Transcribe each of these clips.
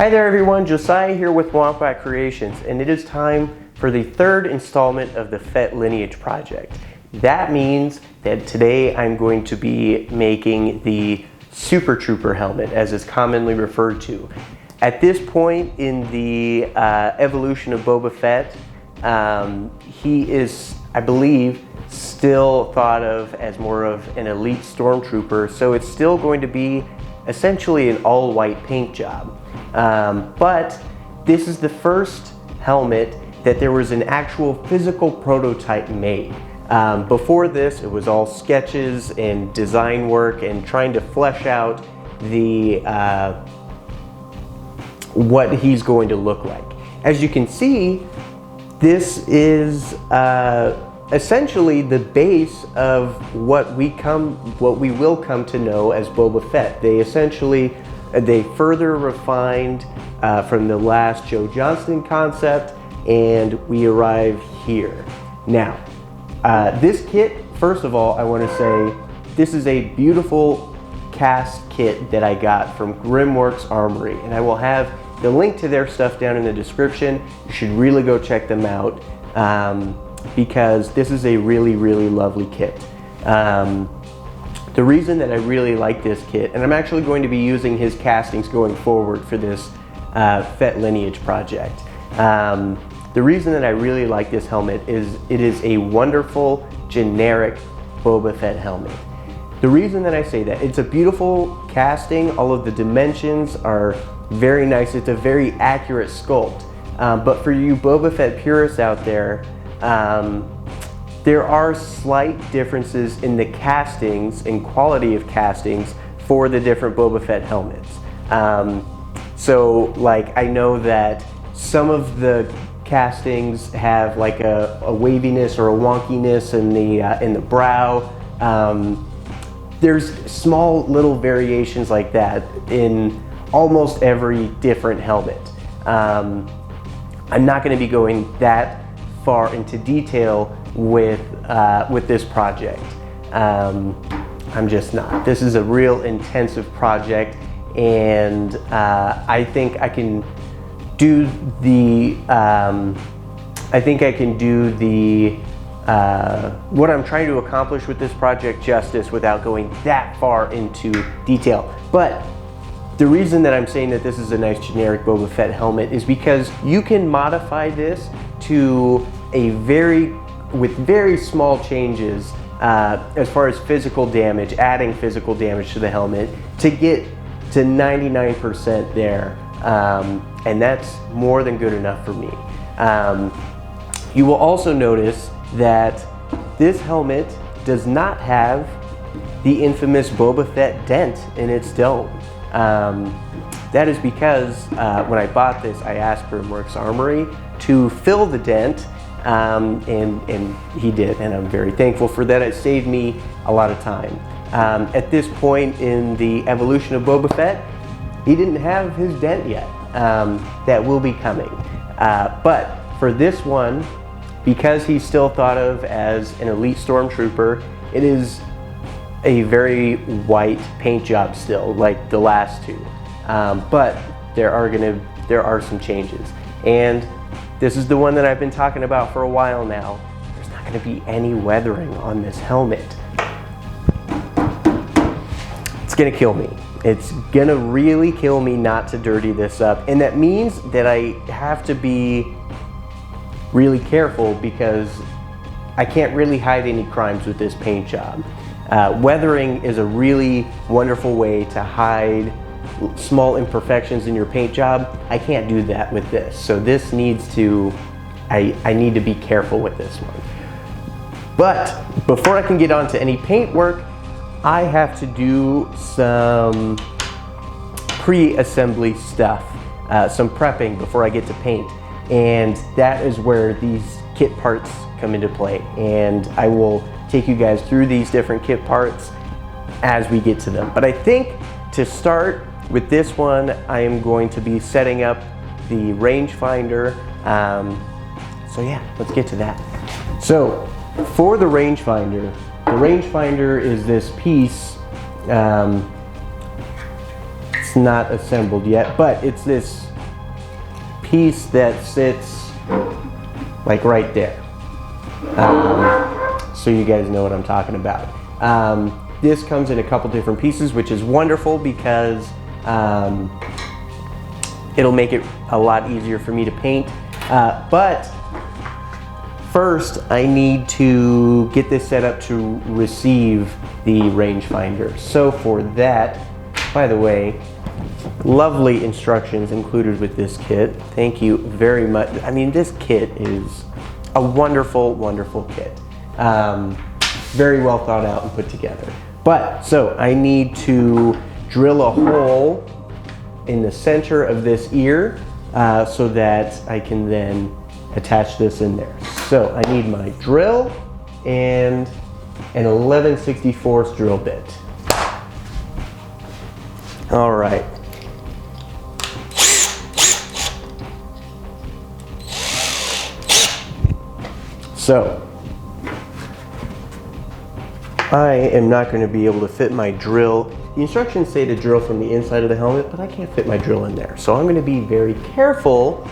Hi there everyone, Josiah here with Womp Creations, and it is time for the third installment of the Fett Lineage project. That means that today I'm going to be making the SuperTrooper helmet, as it's commonly referred to. At this point in the evolution of Boba Fett, he is, I believe, still thought of as more of an elite stormtrooper, so it's still going to be essentially an all-white paint job. But this is the first helmet that there was an actual physical prototype made. Before this, it was all sketches and design work and trying to flesh out the what he's going to look like. As you can see, this is essentially the base of what we will come to know as Boba Fett. They further refined from the last Joe Johnston concept, and we arrive here. Now, this kit, first of all, I want to say this is a beautiful cast kit that I got from Grimworks Armory, and I will have the link to their stuff down in the description. You should really go check them out because this is a really, really lovely kit. The reason that I really like this kit, and I'm actually going to be using his castings going forward for this Fett Lineage project. The reason that I really like this helmet is it is a wonderful generic Boba Fett helmet. The reason that I say that, it's a beautiful casting, all of the dimensions are very nice, it's a very accurate sculpt. But for you Boba Fett purists out there, there are slight differences in the castings and quality of castings for the different Boba Fett helmets. So like, I know that some of the castings have like a waviness or a wonkiness in the brow. There's small little variations like that in almost every different helmet. I'm not going to be going that far into detail with this project. I'm just not. This is a real intensive project, and I think I can do the what I'm trying to accomplish with this project justice without going that far into detail. But the reason that I'm saying that this is a nice generic Boba Fett helmet is because you can modify this to with very small changes as far as physical damage, adding physical damage to the helmet to get to 99% there. And that's more than good enough for me. You will also notice that this helmet does not have the infamous Boba Fett dent in its dome. That is because when I bought this, I asked Grimworks Armory to fill the dent, and he did, and I'm very thankful for that. It saved me a lot of time. At this point in the evolution of Boba Fett, he didn't have his dent yet. That will be coming. But for this one, because he's still thought of as an elite stormtrooper, it is a very white paint job still, like the last two. But there are some changes. And this is the one that I've been talking about for a while now. There's not going to be any weathering on this helmet. It's going to kill me. It's going to really kill me not to dirty this up. And that means that I have to be really careful because I can't really hide any crimes with this paint job. Weathering is a really wonderful way to hide small imperfections in your paint job. I can't do that with this. So this needs to, I need to be careful with this one. But before I can get on to any paint work, I have to do some pre-assembly stuff, some prepping before I get to paint. And that is where these kit parts come into play. And I will take you guys through these different kit parts as we get to them. But I think to start with this one, I am going to be setting up the rangefinder. So yeah, let's get to that. So for the rangefinder is this piece. It's not assembled yet, but it's this piece that sits like right there. So you guys know what I'm talking about. This comes in a couple different pieces, which is wonderful because it'll make it a lot easier for me to paint. But first, I need to get this set up to receive the rangefinder. So for that, by the way, lovely instructions included with this kit. Thank you very much. I mean, this kit is a wonderful, wonderful kit. Very well thought out and put together. But, so I need to drill a hole in the center of this ear so that I can then attach this in there. So I need my drill and an 11/64 drill bit. All right. So I am not going to be able to fit my drill. The instructions say to drill from the inside of the helmet, but I can't fit my drill in there. So I'm going to be very careful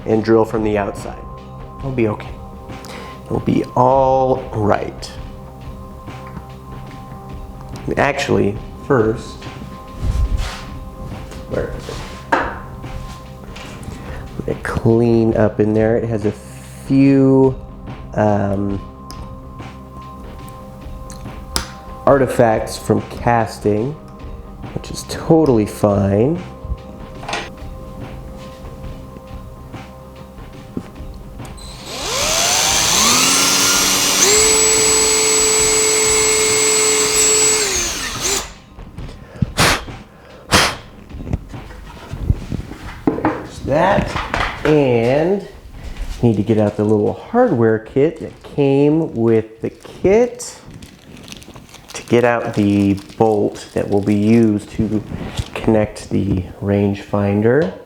and drill from the outside. It'll be okay. It'll be all right. Actually, first, where is it? Let me clean up in there. It has a few artifacts from casting, which is totally fine. There's that, and need to get out the little hardware kit that came with the kit to get out the bolt that will be used to connect the rangefinder.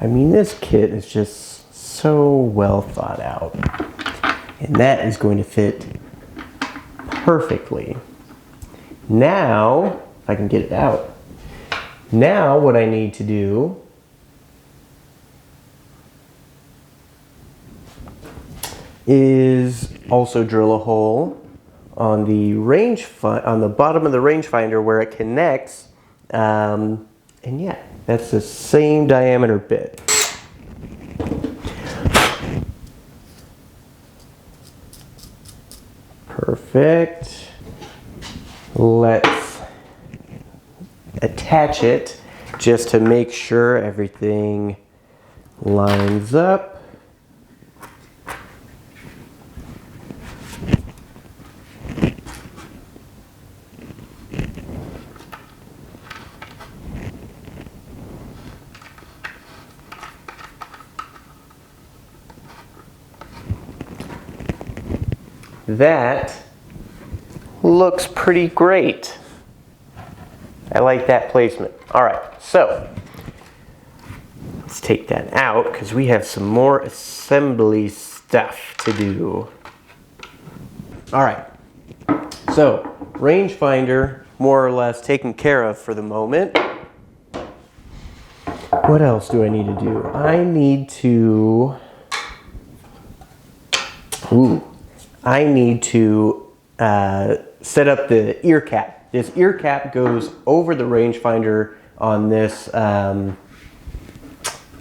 I mean, this kit is just so well thought out, and that is going to fit perfectly. Now, if I can get it out, now what I need to do is also drill a hole on the on the bottom of the rangefinder where it connects, and yeah, that's the same diameter bit. Perfect. Let's attach it just to make sure everything lines up. That looks pretty great. I like that placement. All right, so let's take that out because we have some more assembly stuff to do. All right, so rangefinder more or less taken care of for the moment. What else do I need to do? I need to set up the ear cap. This ear cap goes over the rangefinder on this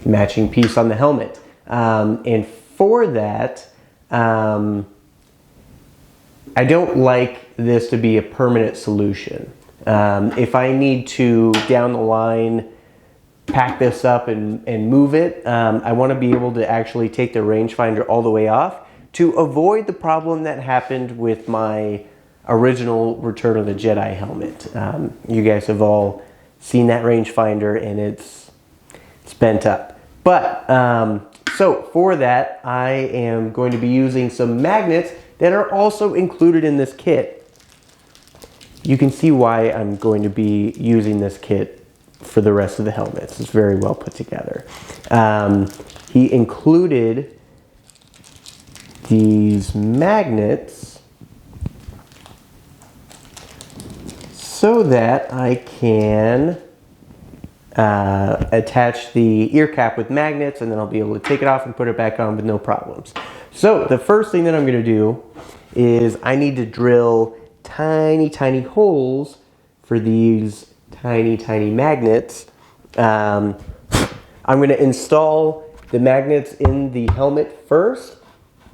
matching piece on the helmet. And for that, I don't like this to be a permanent solution. If I need to, down the line, pack this up and move it, I want to be able to actually take the rangefinder all the way off to avoid the problem that happened with my original Return of the Jedi helmet. You guys have all seen that rangefinder and it's bent up. But, so for that, I am going to be using some magnets that are also included in this kit. You can see why I'm going to be using this kit for the rest of the helmets. It's very well put together. He included these magnets so that I can attach the ear cap with magnets, and then I'll be able to take it off and put it back on with no problems. So the first thing that I'm going to do is I need to drill tiny, tiny holes for these tiny, tiny magnets. I'm going to install the magnets in the helmet first.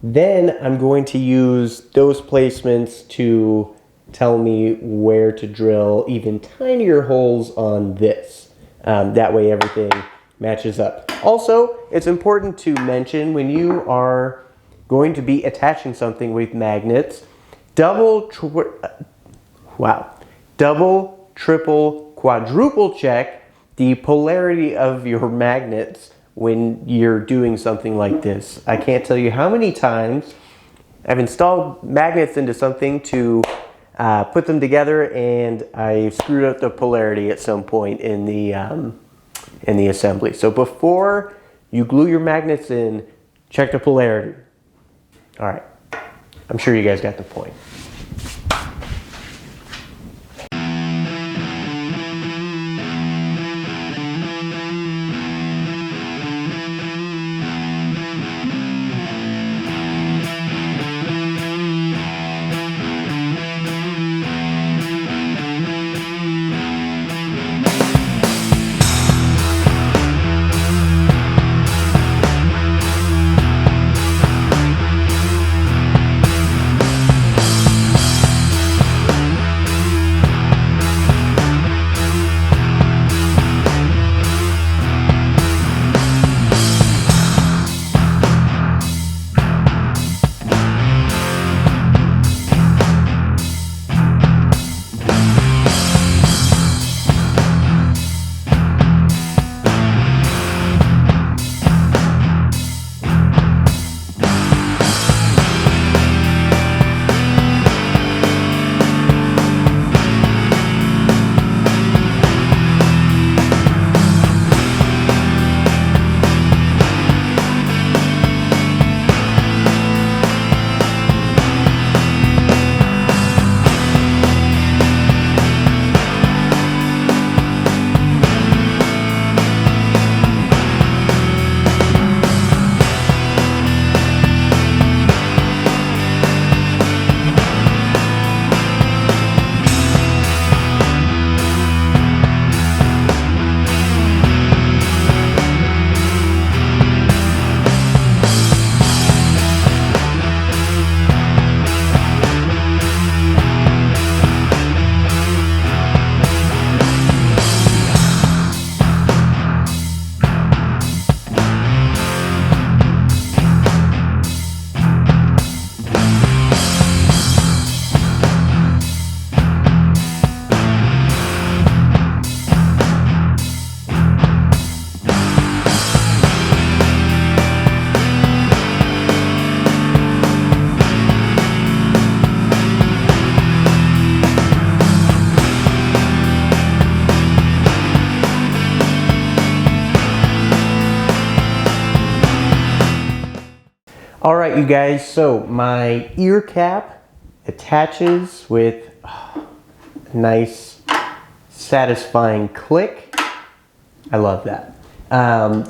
Then I'm going to use those placements to tell me where to drill even tinier holes on this. That way everything matches up. Also, it's important to mention when you are going to be attaching something with magnets, double, triple, quadruple check the polarity of your magnets when you're doing something like this. I can't tell you how many times I've installed magnets into something to put them together, and I screwed up the polarity at some point in the assembly. So before you glue your magnets in, check the polarity. All right, I'm sure you guys got the point. All right, you guys, so my ear cap attaches with a nice, satisfying click. I love that.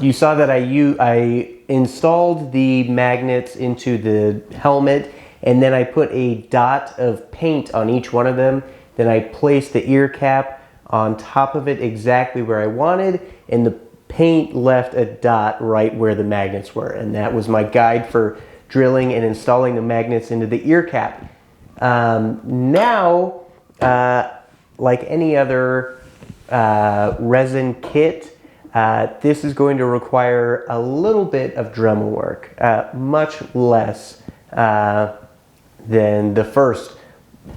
You saw that I installed the magnets into the helmet, and then I put a dot of paint on each one of them. Then I placed the ear cap on top of it exactly where I wanted, and the paint left a dot right where the magnets were, and that was my guide for drilling and installing the magnets into the ear cap. Now, like any other resin kit, this is going to require a little bit of Dremel work, much less than the first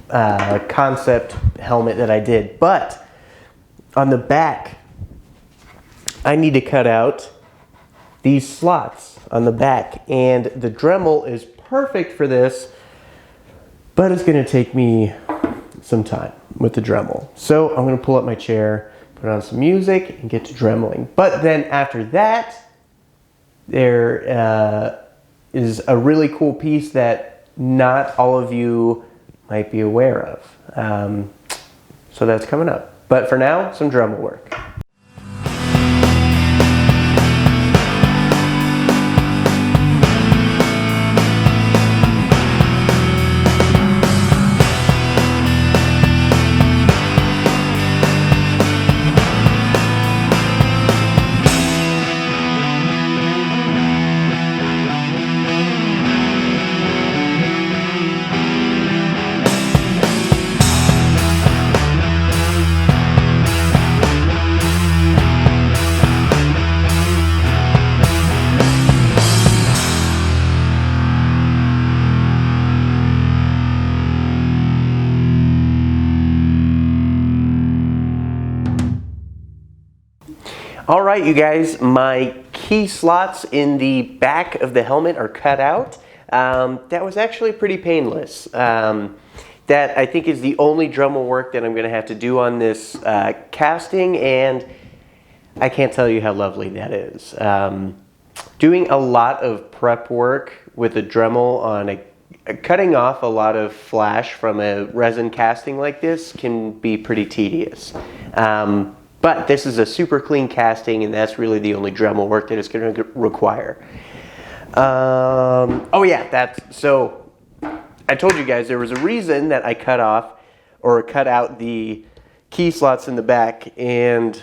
concept helmet that I did. But on the back, I need to cut out these slots on the back, and the Dremel is perfect for this, but it's going to take me some time with the Dremel. So I'm going to pull up my chair, put on some music, and get to Dremeling. But then after that, there is a really cool piece that not all of you might be aware of. So that's coming up. But for now, some Dremel work. All right, you guys, my key slots in the back of the helmet are cut out. That was actually pretty painless. That I think is the only Dremel work that I'm going to have to do on this casting, and I can't tell you how lovely that is. Doing a lot of prep work with a Dremel on cutting off a lot of flash from a resin casting like this can be pretty tedious. But this is a super clean casting, and that's really the only Dremel work that it's going to require. Oh yeah, so I told you guys there was a reason that I cut out the key slots in the back, and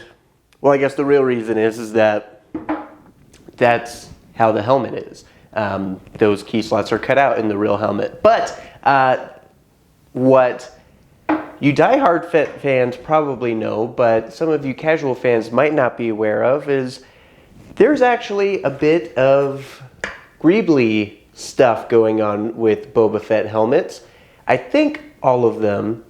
well, I guess the real reason is that that's how the helmet is. Those key slots are cut out in the real helmet. But what you die-hard Fett fans probably know, but some of you casual fans might not be aware of, is there's actually a bit of greebly stuff going on with Boba Fett helmets. I think all of them.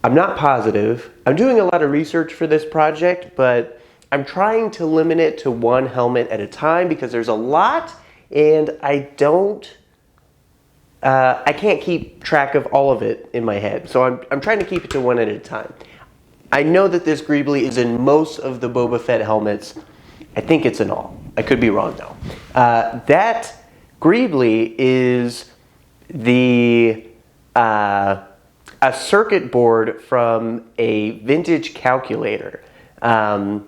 I'm not positive. I'm doing a lot of research for this project, but I'm trying to limit it to one helmet at a time because there's a lot, and I can't keep track of all of it in my head. So I'm trying to keep it to one at a time. I know that this greebly is in most of the Boba Fett helmets. I think it's in all. I could be wrong though. That greebly is a circuit board from a vintage calculator. And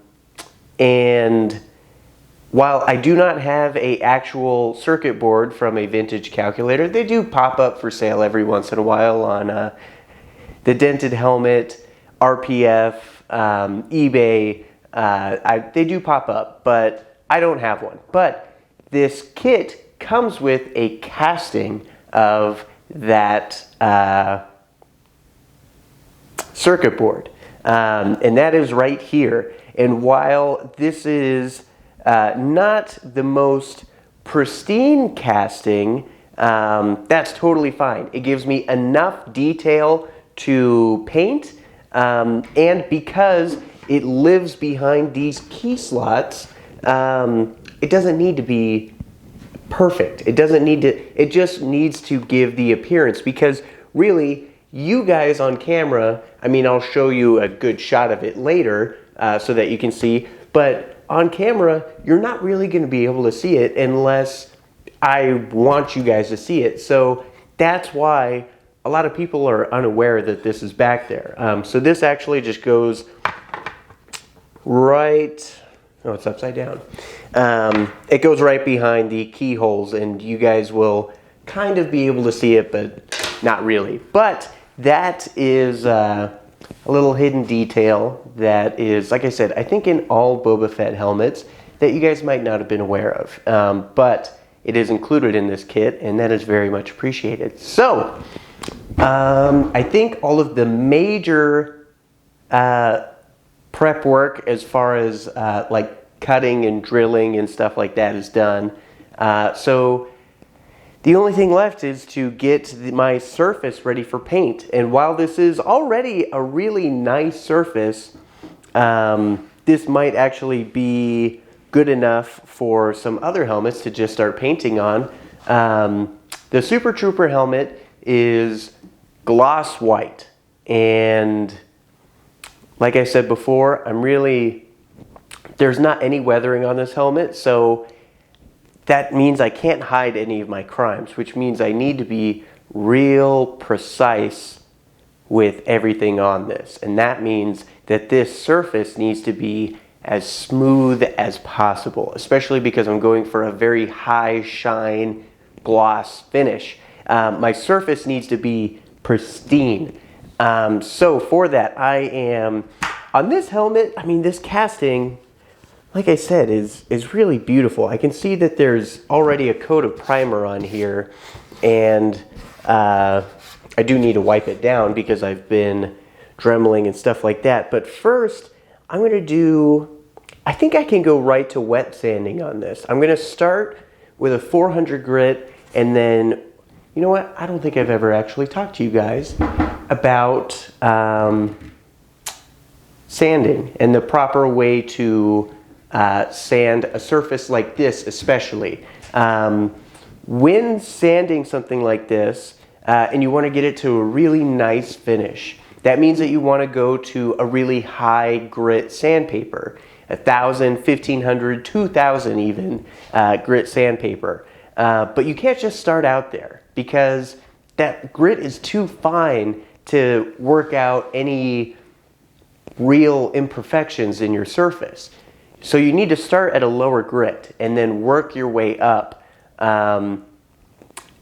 while I do not have an actual circuit board from a vintage calculator, they do pop up for sale every once in a while on the Dented Helmet, RPF, eBay. They do pop up, but I don't have one. But this kit comes with a casting of that circuit board, and that is right here. And while this is not the most pristine casting, that's totally fine. It gives me enough detail to paint, and because it lives behind these key slots, it doesn't need to be perfect. It just needs to give the appearance, because really, you guys on camera, I mean, I'll show you a good shot of it later so that you can see, but on camera, you're not really going to be able to see it unless I want you guys to see it. So that's why a lot of people are unaware that this is back there. So this actually just goes right, oh, it's upside down. It goes right behind the keyholes, and you guys will kind of be able to see it, but not really. But that is a little hidden detail that is, like I said, I think in all Boba Fett helmets that you guys might not have been aware of. But it is included in this kit, and that is very much appreciated. So, I think all of the major prep work as far as like cutting and drilling and stuff like that is done. So the only thing left is to get my surface ready for paint. And while this is already a really nice surface, this might actually be good enough for some other helmets to just start painting on. The SuperTrooper helmet is gloss white. And like I said before, there's not any weathering on this helmet, so that means I can't hide any of my crimes, which means I need to be real precise with everything on this. And that means that this surface needs to be as smooth as possible, especially because I'm going for a very high shine gloss finish. My surface needs to be pristine. So for that, I am, on this helmet, I mean, this casting, like I said, is really beautiful. I can see that there's already a coat of primer on here, and I do need to wipe it down because I've been dremeling and stuff like that. But first, I'm going to do, I think I can go right to wet sanding on this. I'm going to start with a 400 grit, and then, you know what? I don't think I've ever actually talked to you guys about sanding and the proper way to sand a surface like this especially. When sanding something like this, and you want to get it to a really nice finish, that means that you want to go to a really high grit sandpaper, 1,000, 1,500, 2,000 even grit sandpaper. But you can't just start out there because that grit is too fine to work out any real imperfections in your surface. So you need to start at a lower grit and then work your way up.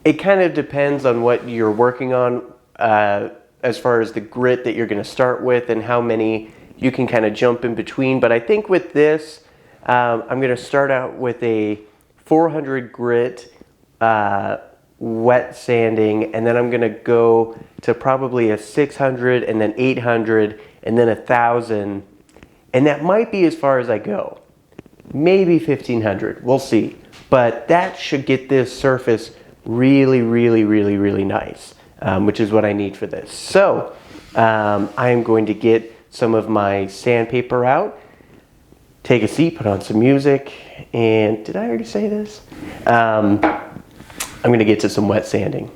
It kind of depends on what you're working on as far as the grit that you're going to start with and how many you can kind of jump in between. But I think with this, I'm going to start out with a 400 grit wet sanding, and then I'm going to go to probably a 600 and then 800 and then 1,000. And that might be as far as I go. Maybe 1,500. We'll see. But that should get this surface really, really, really, really nice, which is what I need for this. So I am going to get some of my sandpaper out, take a seat, put on some music, and did I already say this? I'm going to get to some wet sanding.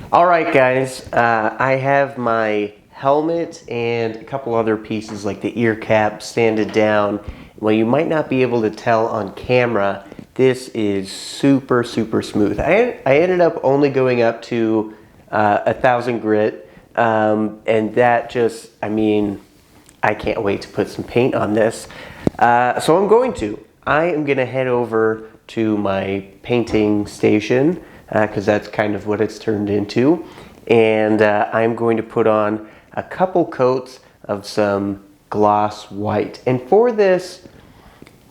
Alright guys, I have my helmet and a couple other pieces like the ear cap sanded down. Well, you might not be able to tell on camera, this is super smooth. I ended up only going up to 1,000 grit, and that just, I mean, I can't wait to put some paint on this. So I am going to head over to my painting station, because that's kind of what it's turned into. And I'm going to put on a couple coats of some gloss white. And for this,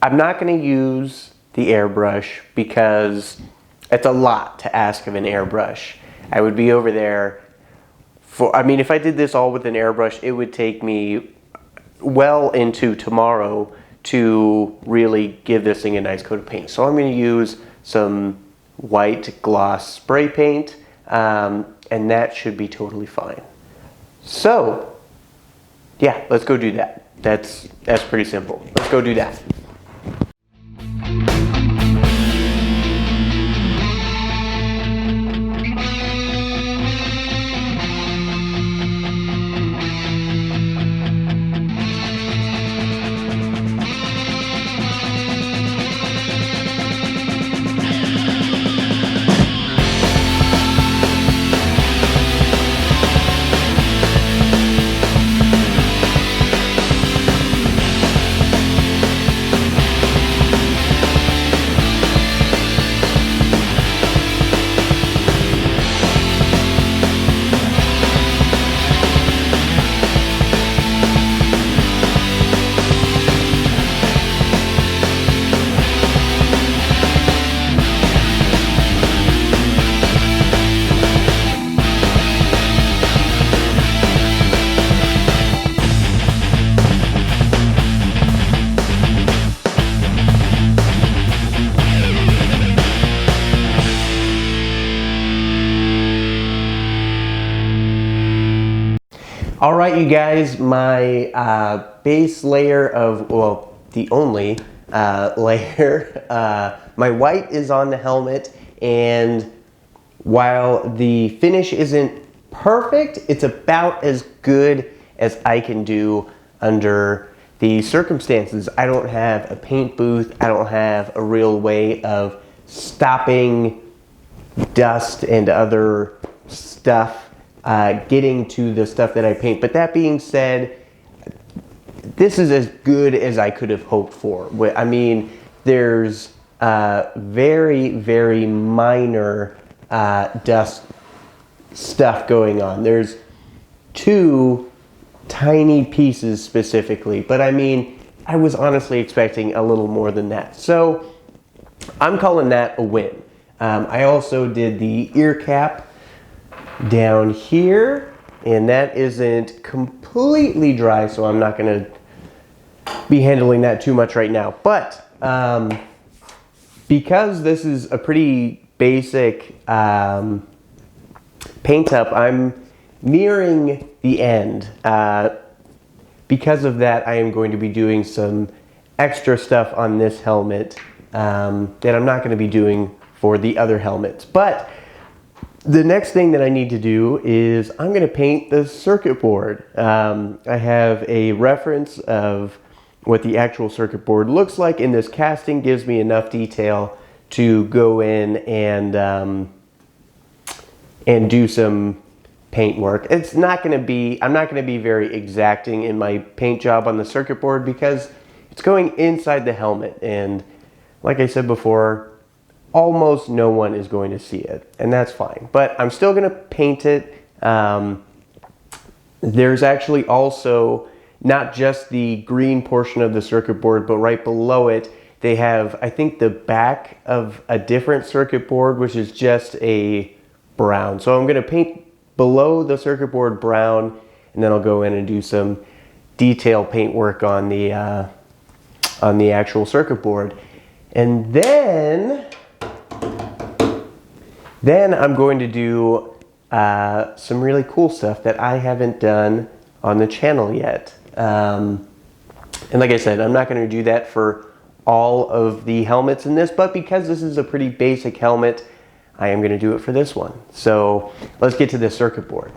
I'm not going to use the airbrush because it's a lot to ask of an airbrush. I would be over there for, I mean, if I did this all with an airbrush, it would take me well into tomorrow to really give this thing a nice coat of paint. So I'm going to use some white gloss spray paint, and that should be totally fine. So yeah, let's go do that. That's pretty simple. Let's go do that. All right, you guys, my base layer of, well, the only layer, my white is on the helmet, and while the finish isn't perfect, it's about as good as I can do under the circumstances. I don't have a paint booth. I don't have a real way of stopping dust and other stuff getting to the stuff that I paint. But that being said, this is as good as I could have hoped for. I mean, there's very, very minor dust stuff going on. There's 2 tiny pieces specifically, but I mean, I was honestly expecting a little more than that. So I'm calling that a win. I also did the ear cap down here, and that isn't completely dry, so I'm not going to be handling that too much right now. But because this is a pretty basic paint up, I'm nearing the end. Because of that, I am going to be doing some extra stuff on this helmet that I'm not going to be doing for the other helmets. But the next thing that I need to do is I'm going to paint the circuit board. I have a reference of what the actual circuit board looks like, and this casting gives me enough detail to go in and do some paint work. It's not going to be, I'm not going to be very exacting in my paint job on the circuit board because it's going inside the helmet, and like I said before, almost no one is going to see it, and that's fine. But I'm still going to paint it. There's actually also not just the green portion of the circuit board, but right below it, they have, I think, the back of a different circuit board, which is just a brown. So I'm going to paint below the circuit board brown, and then I'll go in and do some detail paint work on the actual circuit board. And then I'm going to do some really cool stuff that I haven't done on the channel yet. And like I said, I'm not going to do that for all of the helmets in this, but because this is a pretty basic helmet, I am going to do it for this one. So let's get to this circuit board.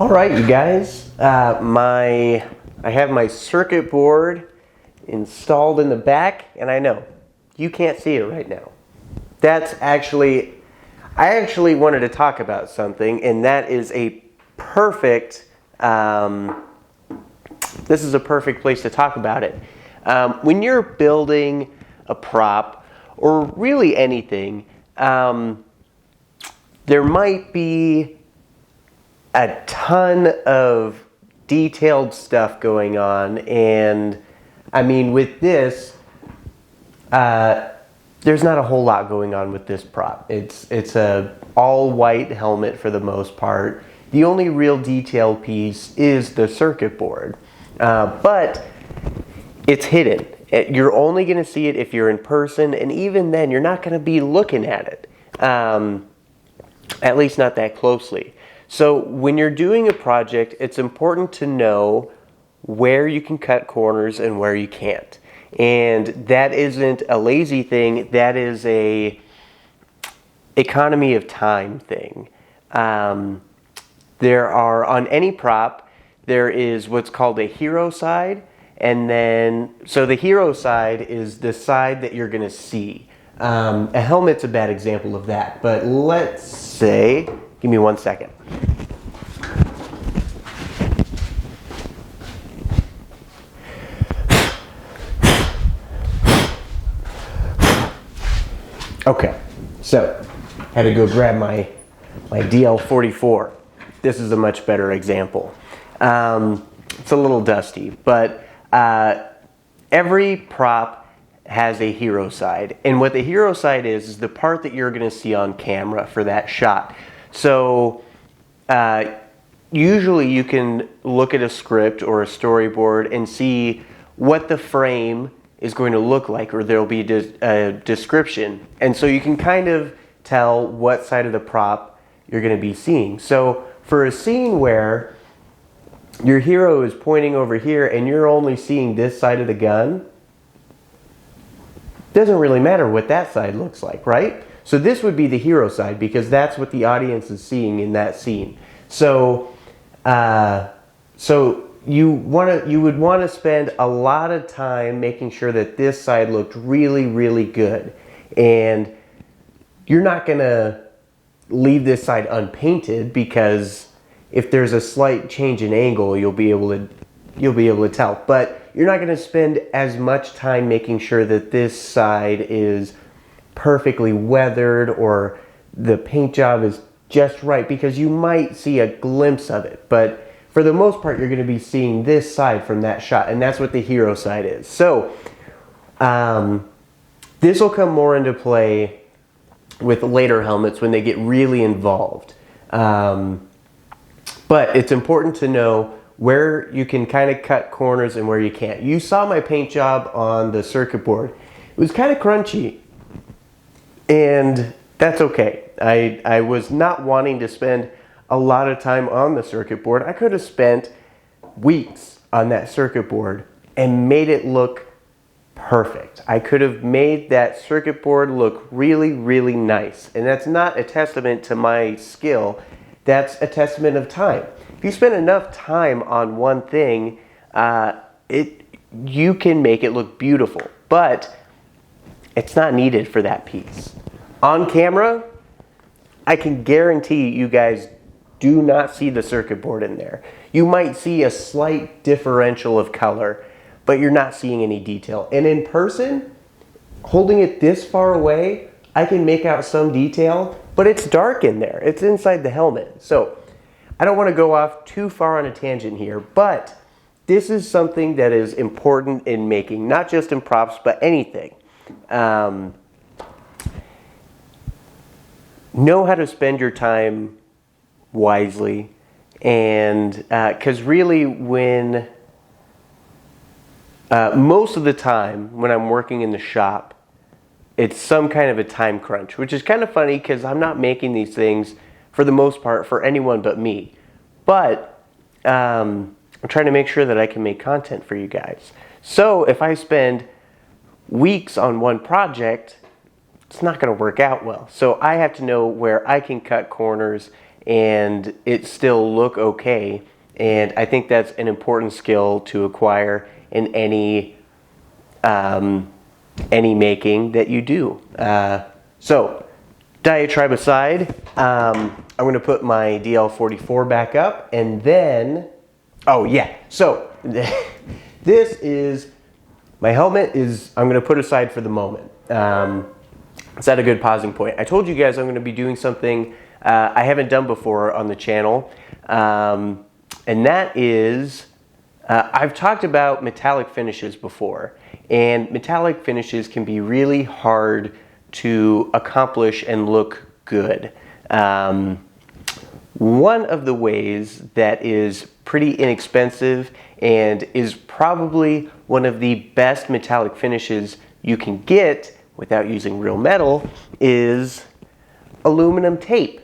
All right, you guys, I have my circuit board installed in the back, and I know you can't see it right now. I actually wanted to talk about something, and that is a perfect, this is a perfect place to talk about it. When you're building a prop, or really anything, there might be a ton of detailed stuff going on, and I mean with this, there's not a whole lot going on with this prop. It's a all white helmet for the most part. The only real detailed piece is the circuit board, but it's hidden. You're only going to see it if you're in person, and even then you're not going to be looking at it, at least not that closely. So when you're doing a project, it's important to know where you can cut corners and where you can't. And that isn't a lazy thing, that is a economy of time thing. There are, on any prop, there is what's called a hero side, and then, so the hero side is the side that you're gonna see. A helmet's a bad example of that, but let's say, give me 1 second. Okay, so had to go grab my DL44. This is a much better example. It's a little dusty, but every prop has a hero side, and what the hero side is the part that you're going to see on camera for that shot. So usually you can look at a script or a storyboard and see what the frame is going to look like, or there'll be a description, and so you can kind of tell what side of the prop you're going to be seeing. So for a scene where your hero is pointing over here and you're only seeing this side of the gun, doesn't really matter what that side looks like, right? So this would be the hero side because that's what the audience is seeing in that scene. So you would want to spend a lot of time making sure that this side looked really, really good, and you're not going to leave this side unpainted, because if there's a slight change in angle, you'll be able to tell. But you're not going to spend as much time making sure that this side is perfectly weathered or the paint job is just right, because you might see a glimpse of it. But for the most part, you're going to be seeing this side from that shot, and that's what the hero side is. So this will come more into play with later helmets when they get really involved. But it's important to know where you can kind of cut corners and where you can't. You saw my paint job on the circuit board. It was kind of crunchy, and that's okay. I was not wanting to spend a lot of time on the circuit board. I could have spent weeks on that circuit board and made it look perfect. I could have made that circuit board look really, really nice. And that's not a testament to my skill. That's a testament of time. If you spend enough time on one thing, you can make it look beautiful, but it's not needed for that piece. On camera, I can guarantee you guys do not see the circuit board in there. You might see a slight differential of color, but you're not seeing any detail. And in person, holding it this far away, I can make out some detail, but it's dark in there. It's inside the helmet. So I don't want to go off too far on a tangent here, but this is something that is important in making, not just in props, but anything. Know how to spend your time wisely, and because really when most of the time when I'm working in the shop, it's some kind of a time crunch, which is kind of funny because I'm not making these things for the most part for anyone but me, but I'm trying to make sure that I can make content for you guys. So if I spend weeks on one project, it's not going to work out well. So I have to know where I can cut corners and it still look okay. And I think that's an important skill to acquire in any making that you do. So diatribe aside, I'm going to put my DL44 back up, and then, oh yeah, so this is, my helmet is, I'm going to put aside for the moment. It's at a good pausing point. I told you guys I'm going to be doing something I haven't done before on the channel, and that is, I've talked about metallic finishes before, and metallic finishes can be really hard to accomplish and look good. One of the ways that is pretty inexpensive and is probably one of the best metallic finishes you can get without using real metal is aluminum tape.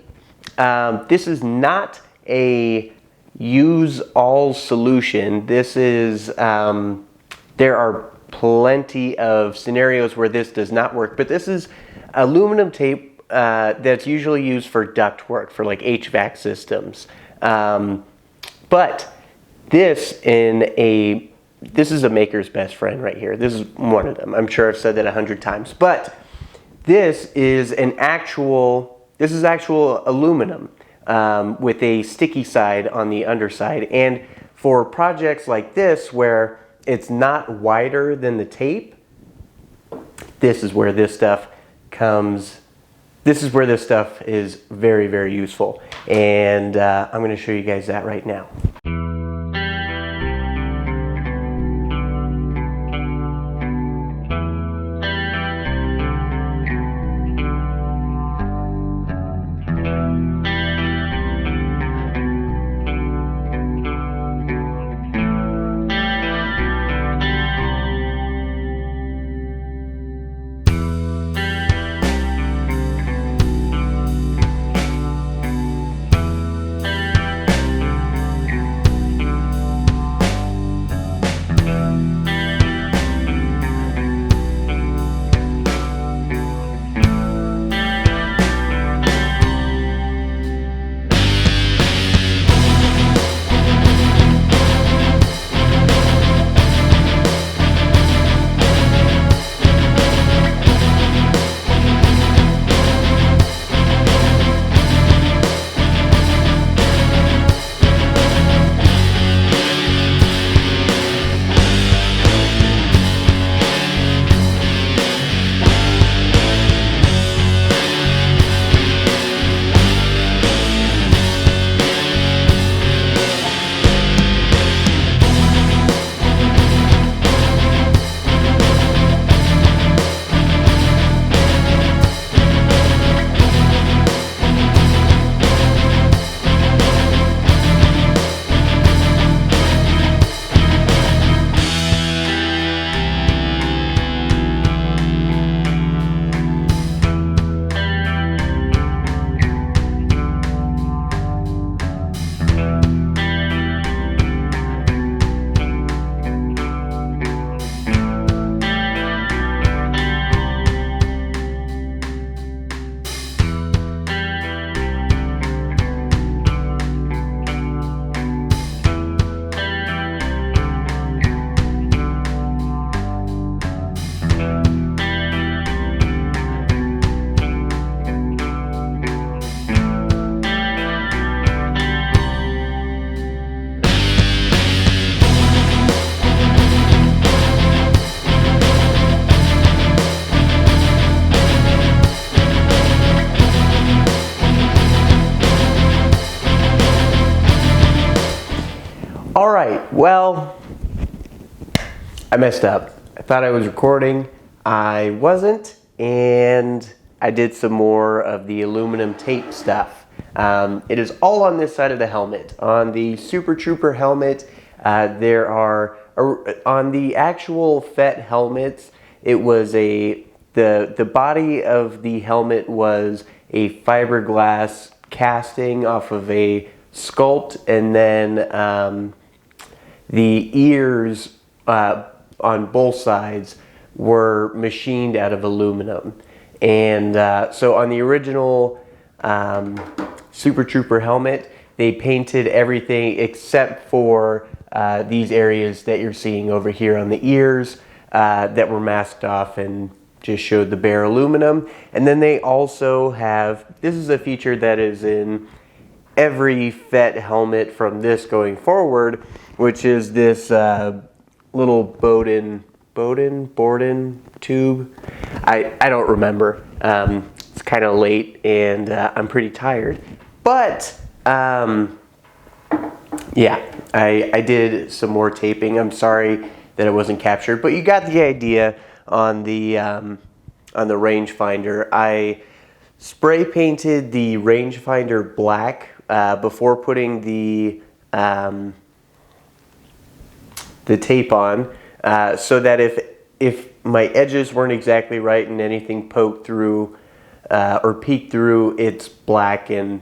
This is not a use-all solution. This is, there are plenty of scenarios where this does not work, but this is aluminum tape that's usually used for duct work, for like HVAC systems. But this is a maker's best friend right here. This is one of them. I'm sure I've said that 100 times, but this is actual aluminum with a sticky side on the underside. And for projects like this where it's not wider than the tape, this is where this stuff comes. This is where this stuff is very, very useful. And I'm going to show you guys that right now. All right, well, I messed up. I thought I was recording. I wasn't, and I did some more of the aluminum tape stuff. It is all on this side of the helmet. On the SuperTrooper helmet, there are, on the actual Fett helmets, it was the body of the helmet was a fiberglass casting off of a sculpt, and then the ears on both sides were machined out of aluminum. And so on the original SuperTrooper helmet. They painted everything except for these areas that you're seeing over here on the ears that were masked off and just showed the bare aluminum. And then they also have, this is a feature that is in every Fett helmet from this going forward, which is this little Borden tube. I don't remember. It's kind of late and I'm pretty tired. But yeah, I did some more taping. I'm sorry that it wasn't captured, but you got the idea on the rangefinder. I spray painted the rangefinder black before putting the tape on, so that if my edges weren't exactly right and anything poked through or peeked through, it's black and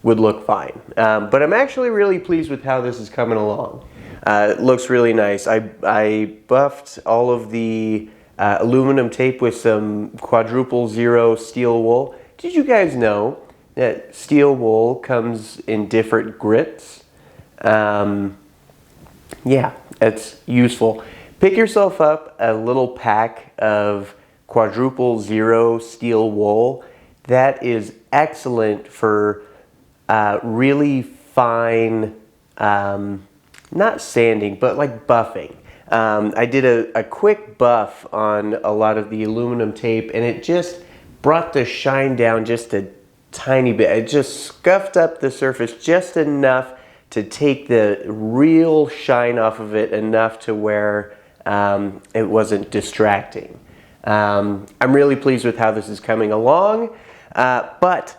would look fine. But I'm actually really pleased with how this is coming along. It looks really nice. I buffed all of the aluminum tape with some quadruple zero steel wool. Did you guys know that steel wool comes in different grits? Yeah, it's useful. Pick yourself up a little pack of quadruple zero steel wool. That is excellent for really fine, not sanding, but like buffing. I did a quick buff on a lot of the aluminum tape, and it just brought the shine down just a tiny bit. It just scuffed up the surface just enough to take the real shine off of it, enough to where it wasn't distracting. I'm really pleased with how this is coming along, but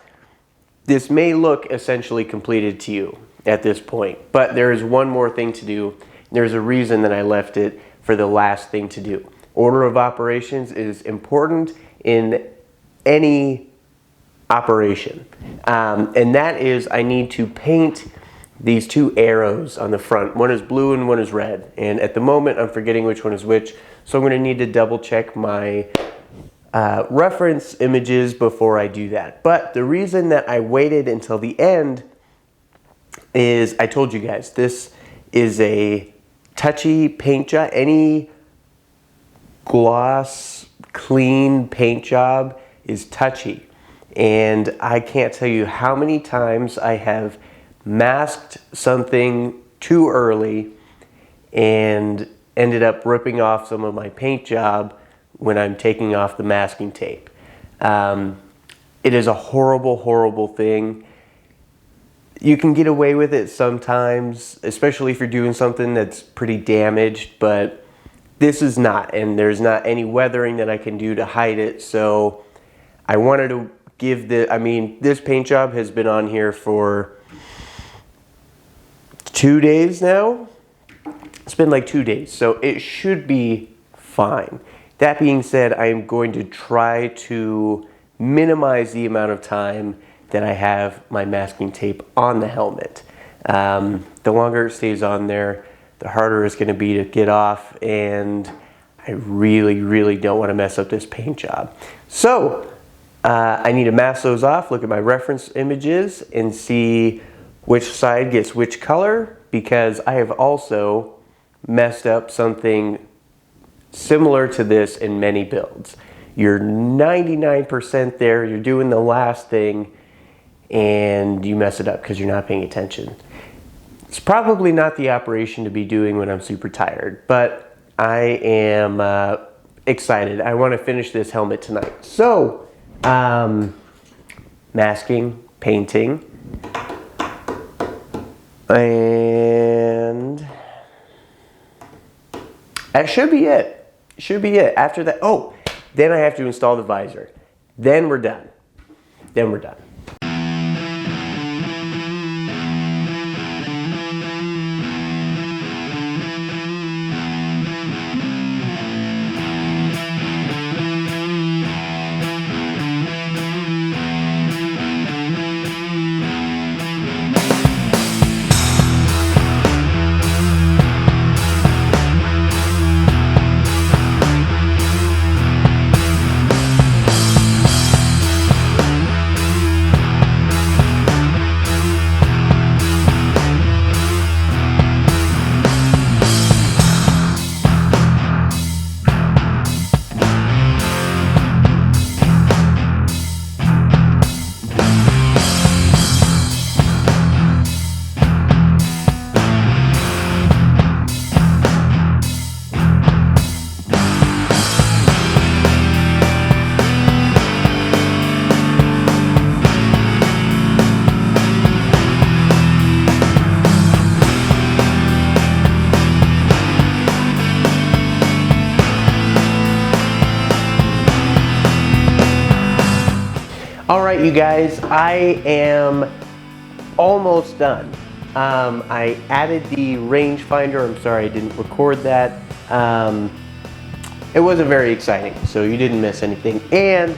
this may look essentially completed to you at this point, but there is one more thing to do. There's a reason that I left it for the last thing to do. Order of operations is important in any operation, and that is I need to paint these two arrows on the front. One is blue and one is red, and at the moment I'm forgetting which one is which, so I'm going to need to double check my reference images before I do that. But the reason that I waited until the end is, I told you guys, this is a touchy paint job. Any gloss, clean paint job is touchy. And I can't tell you how many times I have masked something too early and ended up ripping off some of my paint job when I'm taking off the masking tape. It is a horrible, horrible thing. You can get away with it sometimes, especially if you're doing something that's pretty damaged, but this is not, and there's not any weathering that I can do to hide it, so I wanted to give this paint job has been on here for 2 days now. It's been like 2 days, so it should be fine. That being said, I am going to try to minimize the amount of time that I have my masking tape on the helmet. The longer it stays on there, the harder it's going to be to get off, and I really, really don't want to mess up this paint job. So I need to mask those off, look at my reference images, and see which side gets which color, because I have also messed up something similar to this in many builds. You're 99% there, you're doing the last thing, and you mess it up because you're not paying attention. It's probably not the operation to be doing when I'm super tired, but I am excited. I want to finish this helmet tonight. So, masking, painting, and that should be it. Should be it. After that, oh, then I have to install the visor. Then we're done. Then we're done. All right, you guys, I am almost done. I added the rangefinder. I'm sorry I didn't record that. It wasn't very exciting, so you didn't miss anything. And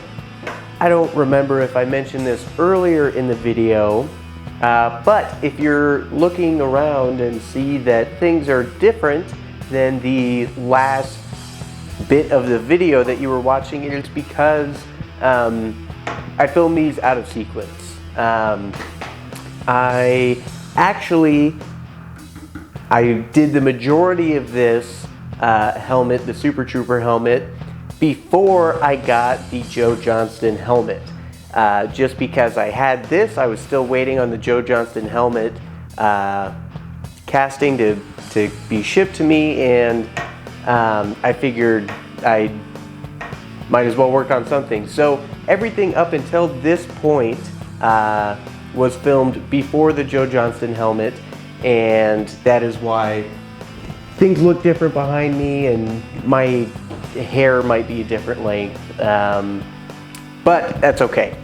I don't remember if I mentioned this earlier in the video, but if you're looking around and see that things are different than the last bit of the video that you were watching, it's because I filmed these out of sequence. I did the majority of this helmet, the SuperTrooper helmet, before I got the Joe Johnston helmet. Just because I had this, I was still waiting on the Joe Johnston helmet casting to be shipped to me, and I figured I might as well work on something. So everything up until this point was filmed before the Joe Johnston helmet, and that is why things look different behind me and my hair might be a different length, but that's okay.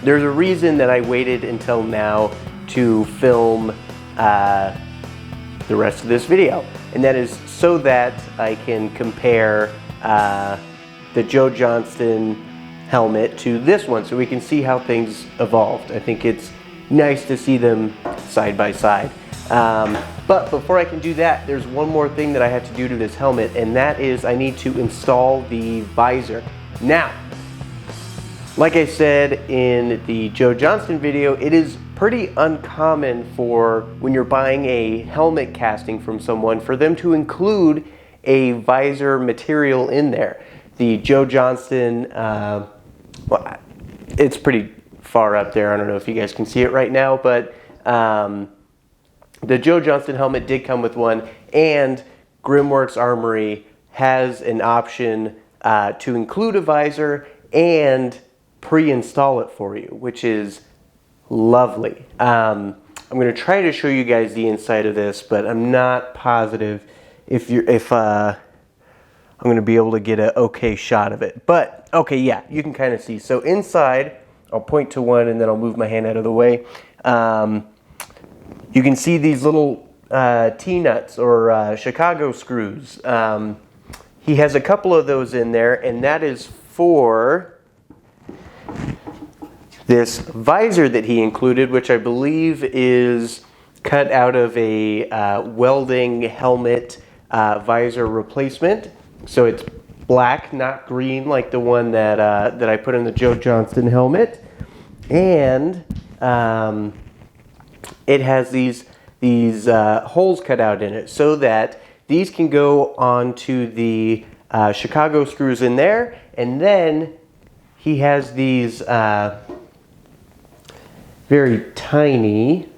There's a reason that I waited until now to film the rest of this video, and that is so that I can compare the Joe Johnston helmet to this one, so we can see how things evolved. I think it's nice to see them side by side. But before I can do that, there's one more thing that I have to do to this helmet, and that is I need to install the visor. Now, like I said in the Joe Johnston video, it is pretty uncommon for when you're buying a helmet casting from someone for them to include a visor material in there. The Joe Johnston, well, it's pretty far up there. I don't know if you guys can see it right now, but the Joe Johnston helmet did come with one, and Grimworks Armory has an option to include a visor and pre-install it for you, which is lovely. I'm going to try to show you guys the inside of this, but I'm not positive if I'm going to be able to get an okay shot of it. But okay, yeah, you can kind of see. So inside, I'll point to one and then I'll move my hand out of the way. You can see these little T-nuts or Chicago screws. He has a couple of those in there, and that is for this visor that he included, which I believe is cut out of a welding helmet visor replacement. So it's black, not green, like the one that that I put in the Joe Johnston helmet. And it has these holes cut out in it so that these can go onto the Chicago screws in there. And then he has these very tiny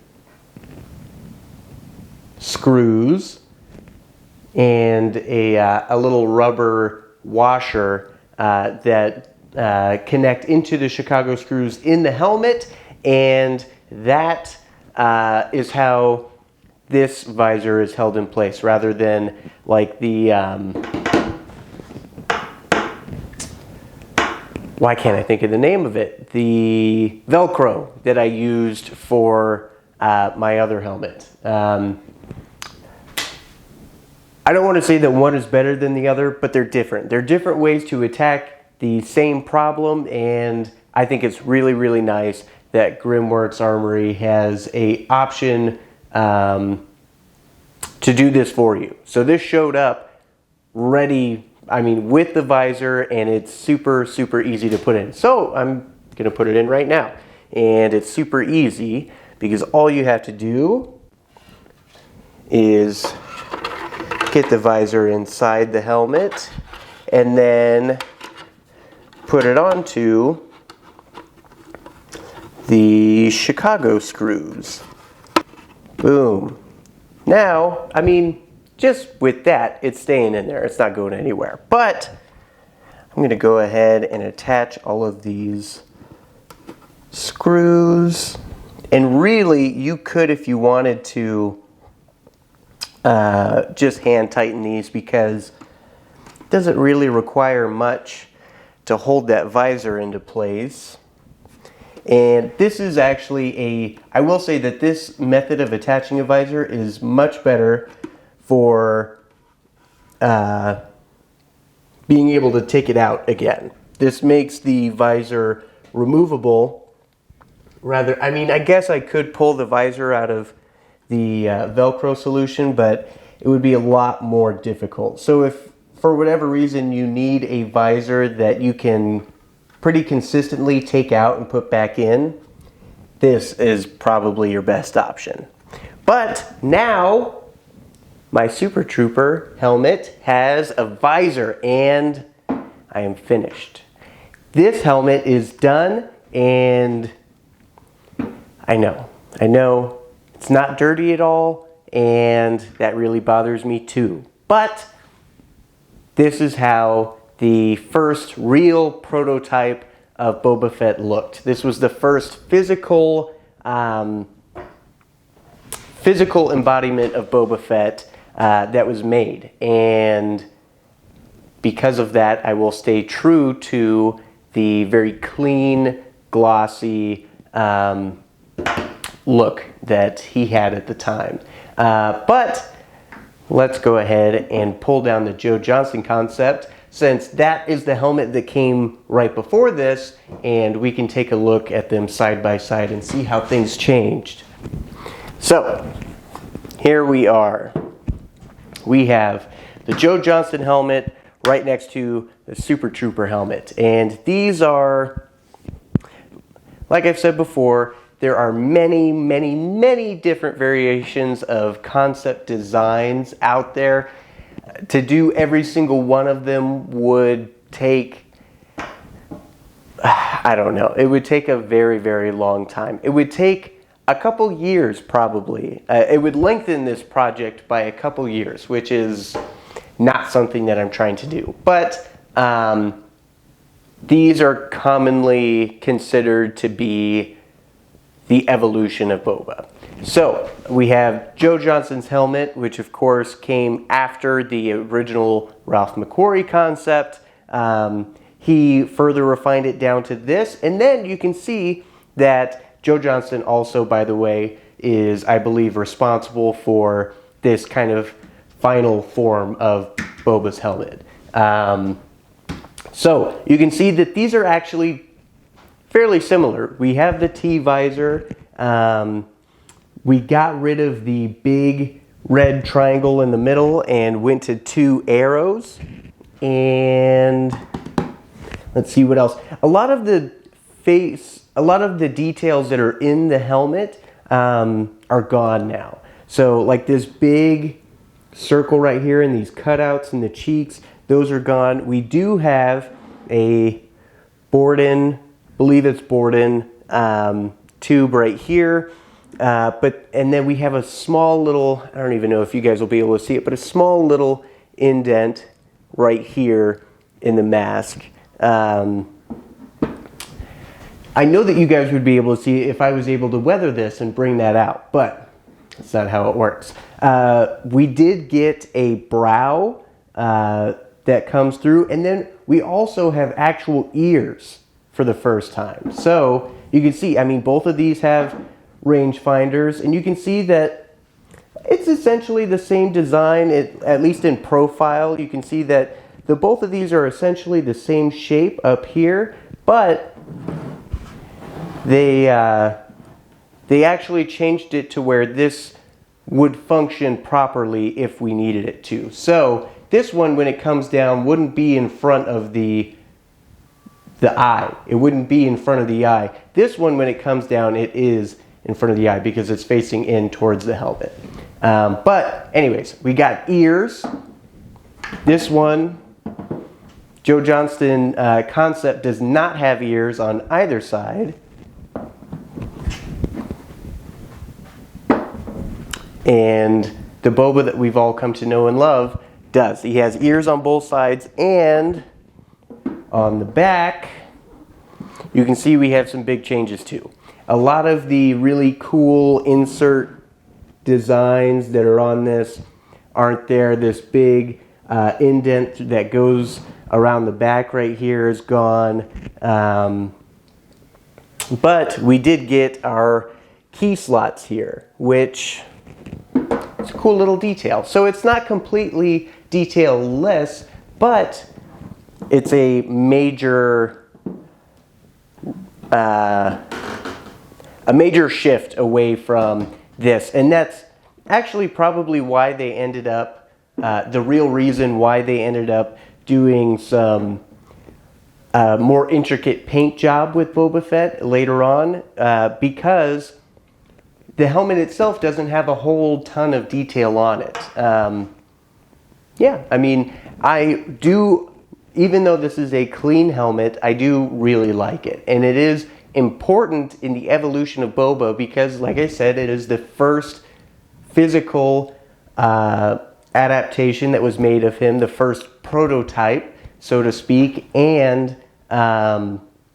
screws and a little rubber washer that connect into the Chicago screws in the helmet, and that is how this visor is held in place, rather than like the why can't I think of the name of it? The Velcro that I used for my other helmet. I don't want to say that one is better than the other, but they're different. They're different ways to attack the same problem, and I think it's really, really nice that Grimworks Armory has an option to do this for you. So this showed up ready, I mean, with the visor, and it's super, super easy to put in. So I'm going to put it in right now. And it's super easy because all you have to do is get the visor inside the helmet and then put it onto the Chicago screws. Boom. Now, I mean, just with that, it's staying in there. It's not going anywhere. But I'm going to go ahead and attach all of these screws. And really, you could, if you wanted to, just hand tighten these, because it doesn't really require much to hold that visor into place. And this is actually I will say that this method of attaching a visor is much better for being able to take it out again. This makes the visor removable. Rather, I mean, I guess I could pull the visor out of the Velcro solution, but it would be a lot more difficult. So if for whatever reason you need a visor that you can pretty consistently take out and put back in, this is probably your best option. But now my SuperTrooper helmet has a visor and I am finished. This helmet is done, and I know it's not dirty at all, and that really bothers me too. But this is how the first real prototype of Boba Fett looked. This was the first physical embodiment of Boba Fett that was made, and because of that, I will stay true to the very clean, glossy look that he had at the time. But let's go ahead and pull down the Joe Johnston concept, since that is the helmet that came right before this, and we can take a look at them side by side and see how things changed. So here we are. We have the Joe Johnston helmet right next to the SuperTrooper helmet, and these are, like I've said before, there are many, many, many different variations of concept designs out there. To do every single one of them would take, I don't know, it would take a very, very long time. It would take a couple years probably. It would lengthen this project by a couple years, which is not something that I'm trying to do. But these are commonly considered to be the evolution of Boba. So we have Joe Johnston's helmet, which of course came after the original Ralph McQuarrie concept. He further refined it down to this, and then you can see that Joe Johnston also, by the way, is, I believe, responsible for this kind of final form of Boba's helmet. So you can see that these are actually fairly similar. We have the T visor. We got rid of the big red triangle in the middle and went to 2 arrows. And let's see what else. A lot of the details that are in the helmet are gone now. So like this big circle right here and these cutouts in the cheeks, those are gone. We do have a bored-in, believe it's bored-in tube right here, and then we have a small little, I don't even know if you guys will be able to see it, but a small little indent right here in the mask. I know that you guys would be able to see it if I was able to weather this and bring that out, but that's not how it works. We did get a brow that comes through, and then we also have actual ears for the first time. So you can see, I mean, both of these have rangefinders, and you can see that it's essentially the same design, at least in profile. You can see that both of these are essentially the same shape up here, but they actually changed it to where this would function properly if we needed it to. So this one, when it comes down, wouldn't be in front of the eye. It wouldn't be in front of the eye. This one, when it comes down, it is in front of the eye because it's facing in towards the helmet. But anyways, we got ears. This one, Joe Johnston concept does not have ears on either side. And the Boba that we've all come to know and love does. He has ears on both sides, and on the back, you can see we have some big changes too. A lot of the really cool insert designs that are on this aren't there. This big indent that goes around the back right here is gone. But we did get our key slots here, which is a cool little detail. So it's not completely detail-less, but it's a major shift away from this. And that's actually probably why they ended up, the real reason why they ended up doing some more intricate paint job with Boba Fett later on, because the helmet itself doesn't have a whole ton of detail on it. Yeah, I mean, even though this is a clean helmet, I do really like it. And it is important in the evolution of Boba because, like I said, it is the first physical adaptation that was made of him, the first prototype, so to speak, and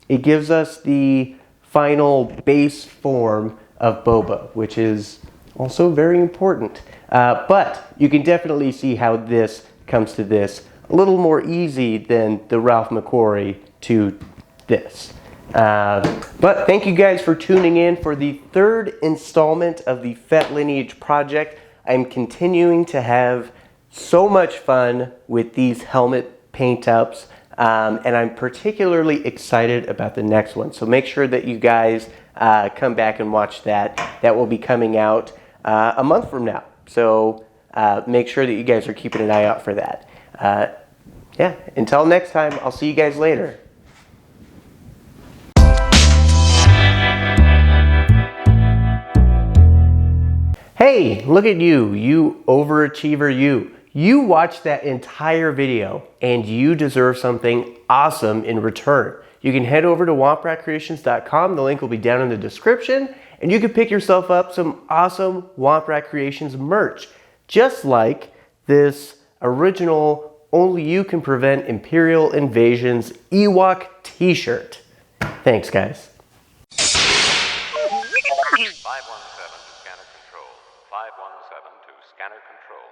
it gives us the final base form of Boba, which is also very important. But you can definitely see how this comes to this a little more easy than the Ralph McQuarrie to this. But thank you guys for tuning in for the third installment of the Fett Lineage project. I'm continuing to have so much fun with these helmet paint ups, and I'm particularly excited about the next one. So make sure that you guys come back and watch that. That will be coming out a month from now. So make sure that you guys are keeping an eye out for that. Yeah, until next time, I'll see you guys later. Hey, look at you, you overachiever you. You watched that entire video and you deserve something awesome in return. You can head over to wompratcreations.com. The link will be down in the description, and you can pick yourself up some awesome Womprat Creations merch, just like this original Only You Can Prevent Imperial Invasions Ewok t-shirt. Thanks, guys. 517 to scanner control. 517 to scanner control.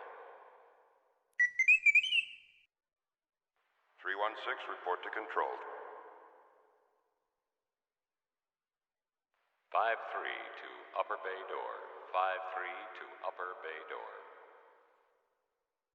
316, report to control. 5-3 to upper bay door. 5-3 to upper bay door.